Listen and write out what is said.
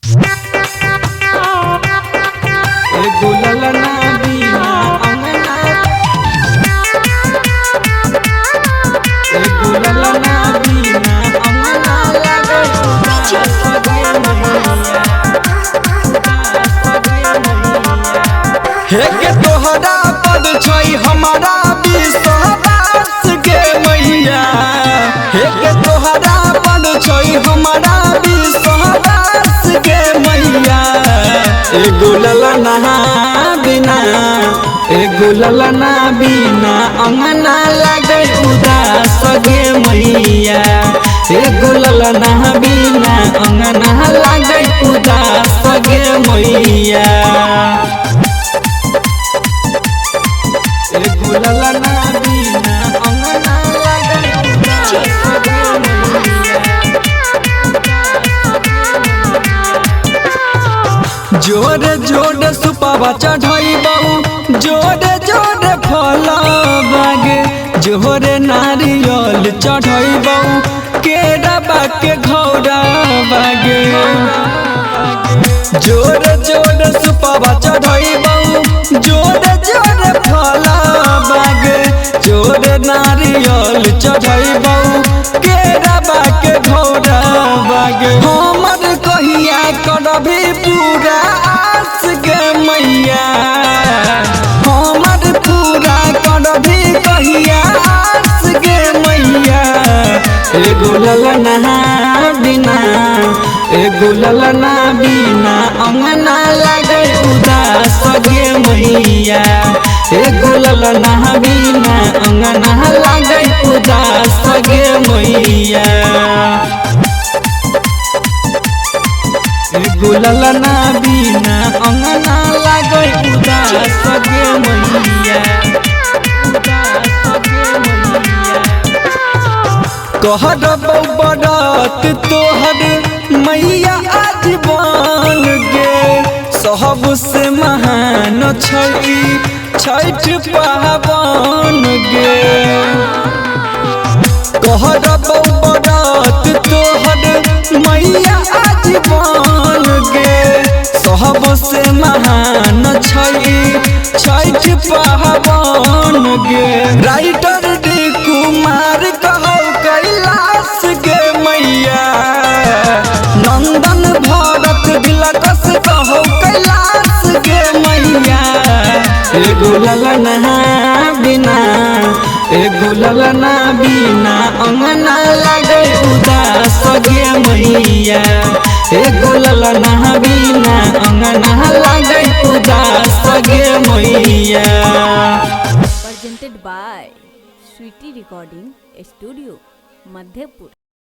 एगो ललना बिना अंगना, एगो ललना बिना अंगना लागल हे के तोहरा पद छै हमारा विश्वास के मैया, हे के तोहरा पद छै हमारा विश्वास के मैया। एगो ललना बिना, एगो ललना बिना अंगना लागे उदास गे मैया, एगो ललना बिना अंगना लागे उदास गे मैया। एगो ललना बिना अंगना लागे उदास गे मैया। जोरे जोरे सुपावा चढ़ाइबऊ, जोरे जोरे फल बागे, जोरे नारियल चढ़ाइबऊ, केरा के घौरा बागे। जोरे जोरे सुपावा चढ़ाइबऊ, जोरे जोरे फल बागे, जोरे नारियल चढ़ाइबऊ, केरा के घौरा बागे। हमर कहिया करबी पूरा आस गे मैया, हमर पूरा करबी कहिया आस गे मैया। एगो ललना बिना, एगो ललना बिना अंगना लागे उदास गे मैया, एगो ललना बिना अंगना लागे उदास गे मैया। एगो ललना बिना अंगना लागे उदास गे मैया, उदास गे मैया। कहर बरत तोहर मैया आज बन गे, सबसे महान छठी छठ पावन गे। कहर बरत तोहर मैया आज बन गे, सबसे महान छठ पावन गे। राइटर डी कुमार कहो कैलाश गे मैया, नंदन भरत दिलकश कहो कैलाश गे मैया। एगो ललना बिना, एगो ललना बिना अंगना लागे उदास गे मैया, एगो ललना बिना अंगना लागे उदास गे मैया। Presented by Sweetie Recording Studio, Madhepur।